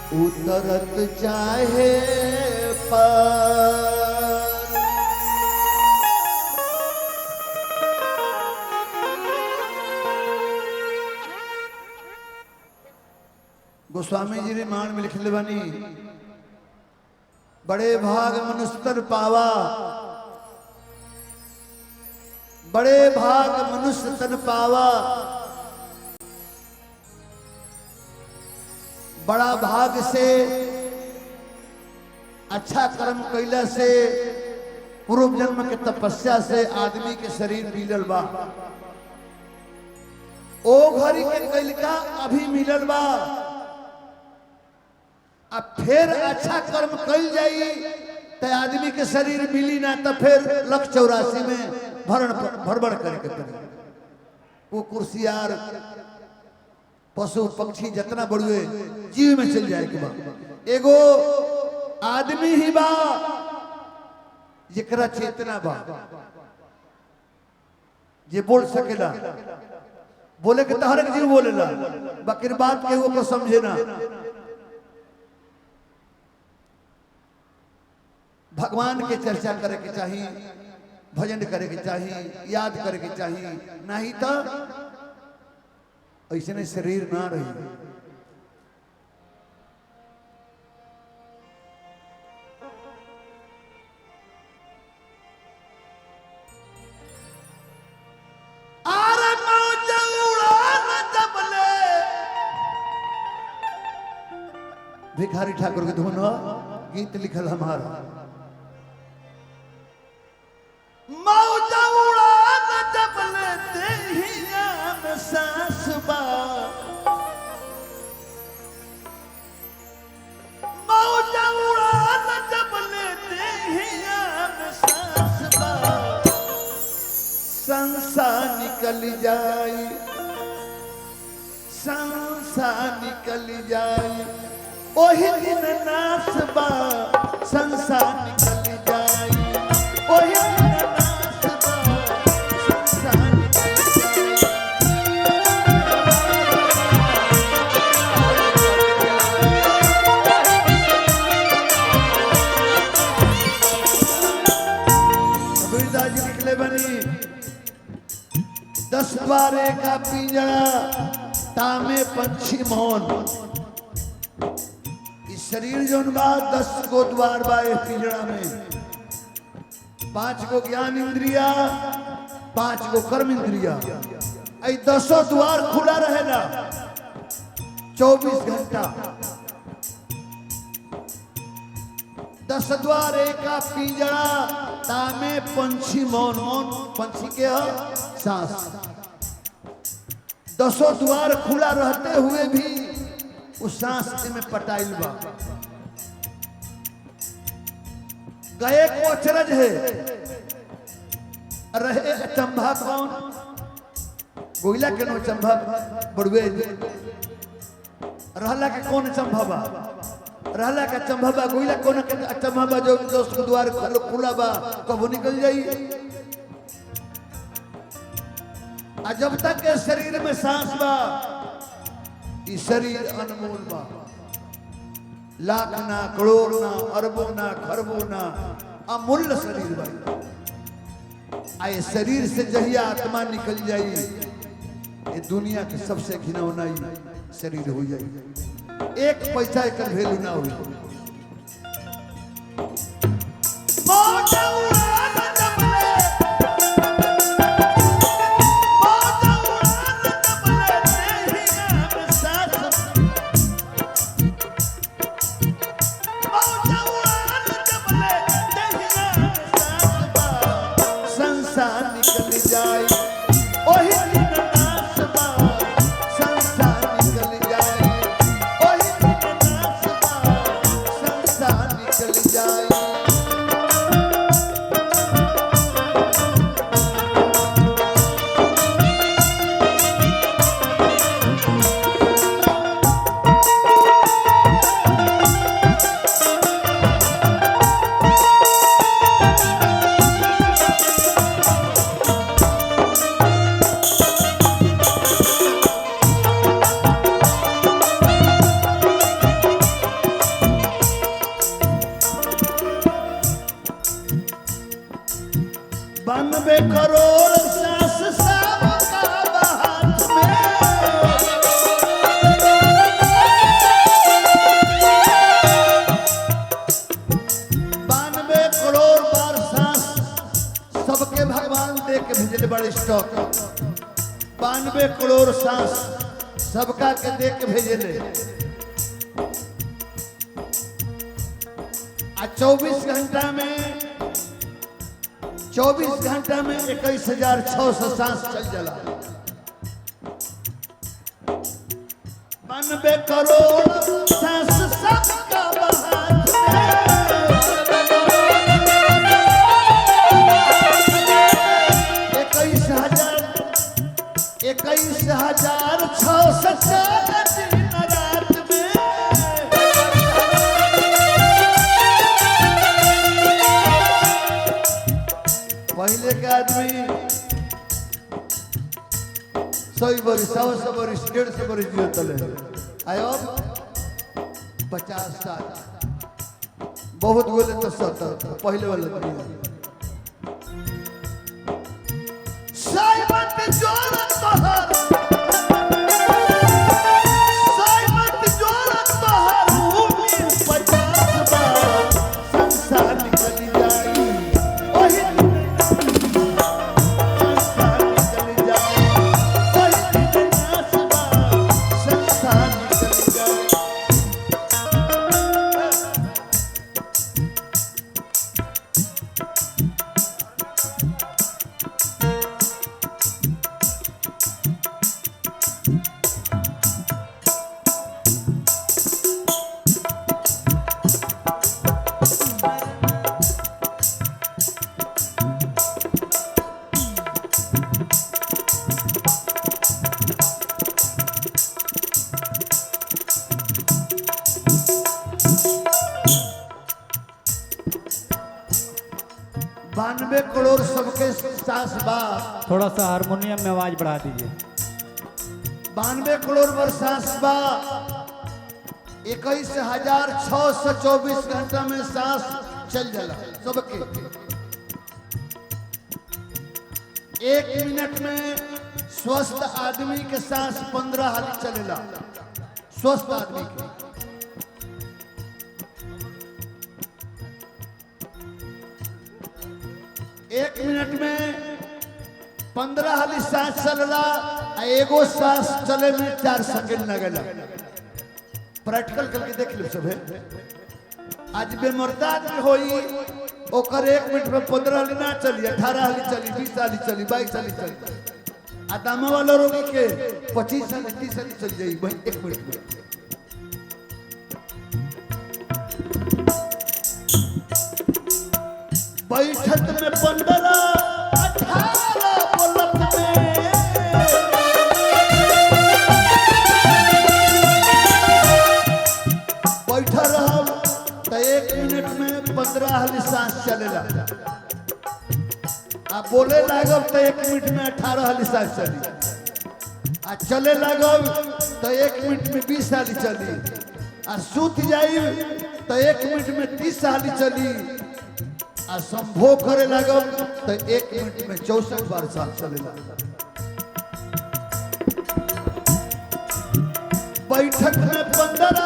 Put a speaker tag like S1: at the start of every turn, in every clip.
S1: उतरत चाहे पर गोस्वामी जी ने मान में लिखले बानी बड़े भाग मनुष्य पावा, बड़े भाग मनुष्य तन पावा, बड़ा भाग से अच्छा कर्म कैला से पूर्व जन्म के तपस्या से आदमी के शरीर मिलल बा। ओ घड़ी के कैल का अभी मिलल बा। अब फिर अच्छा कर्म कैल जाई तो आदमी के शरीर मिली ना तो फिर 184 में भरभर करके पड़े। वो कुर्सियार पशु पक्षी जितना बड़ुए जीव में चल जाए के बाद एगो आदमी ही बा जेकरा चेतना बा, जे बोल सकेला, बोले के तो हर एक जीव बोलेला, बाकी बात के वो को समझे ना। भगवान के चर्चा करे के चाहिए, भजन करे के चाहिए, याद करे के चाहिए, नहीं तो ऐसे शरीर ना रही। भिखारी ठाकुर के धुन गीत लिखल हमारा मौजा उड़ान जब लेते ही आन सांस बा, मौजा उड़ान जब लेते ही आन सांस बा, संसार निकल जाए, संसार निकल जाए, ओही दिन नाश बा, संसार निकल जाए, ओही दिन नाश बा, संसार निकल कबीरदास जी निकले बनी 10 बारे का पिंजरा तामे पंछी मौन। शरीर जो बात 10 गो द्वार बा पिंजरा में, 5 गो ज्ञान इंद्रिया, 5 गो कर्म इंद्रिया, 10 द्वार खुला रहेला 24 घंटा। 10 द्वार एक पिंजरा तामे पंछी मौन, मौन पंछी के सांस। 10 द्वार खुला रहते हुए भी उस सांस में पटाइल बा। गए को अचरज है, रहे अचंभा कौन, गोइला के नो चंभा बड़ुए, रहला के कौन चंभा बा, रहला का चंभा बा, गोइला कौन के चंभा बा जो दोस्त को द्वार खुला बा कब निकल जाई। जब तक के शरीर में सांस बा, इस शरीर अनमोल बा, लाख ना, करोड़ ना, अरबों ना, खरबों ना, अमूल्य शरीर बा। आए शरीर से जहिया आत्मा निकल जाई, ये दुनिया के सबसे घिनौना शरीर हो जाई, 1 पैसा एक वैल्यू ना हो। स्टॉक 92 करोड़ सांस सबका के दे के भेजेले आ 24 घंटा में 21,600 सांस चल जाला 92 करोड़ सांस सबका हाथ में 21,600 दिन रात में पहले के आदमी 100 वर्ष 100 वर्ष 150 वर्ष जियत रहे आयो 50 साल बहुत बोले तो 70 पहले वाला दुनिया साइमत जोरत तोहर साइमत जोरत तोहर भूमि 50 बार संसार निकल जाई ओही संसार निकल जाई ओही दिन आसबा संसार निकल जाई बानवे करोड़ सबके सांस बा
S2: थोड़ा सा हारमोनियम में आवाज बढ़ा दीजिए
S1: 92 करोड़ वर्ष सांस बा 21,624 घंटा में सांस चल जाला सबके 1 मिनट में स्वस्थ आदमी के सांस 15 हाली चलेला स्वस्थ आदमी के 1 मिनट में 15 हाली सांस चलला आ एगो सांस चले में 4 सेकंड लगेला प्रैक्टिकल करके देख लो सब आज बेमर्दा आदमी होई ओकर 1 मिनट में 15 हाली ना चली 18 हाली चली 20 हाली चली 22 हाली चली आ दामा वाला रोगी के 25 हाली 30 हाली चल जाई भाई 1 मिनट में बैठक में 15 18 बोलत में बैठा रहब तो 1 मिनट में 15 हाली सांस चलेला आ बोले लागब तो 1 मिनट में 18 हाली सांस चली आ चले लागब तो 1 मिनट में 20 हाली चली आ सूत जाई तो 1 मिनट में 30 हाली चली आ संभोग करे लागब तो 1 मिनट में 64 बार सांस चलेला बैठक में 15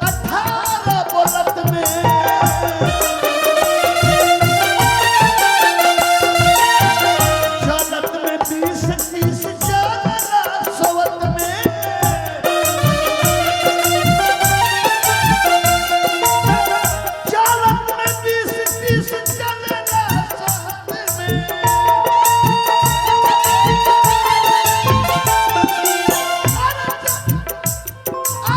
S1: 18 बोलत में चलत में 20 30 चलला सोवत में चलत में 20 30 चलला सोवत में आ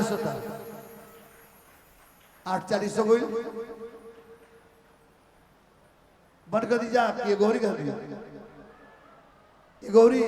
S1: आदेश होता 8:40 हो गई बंद कर दीजिए आपकी ये गौरी कर दी ये गौरी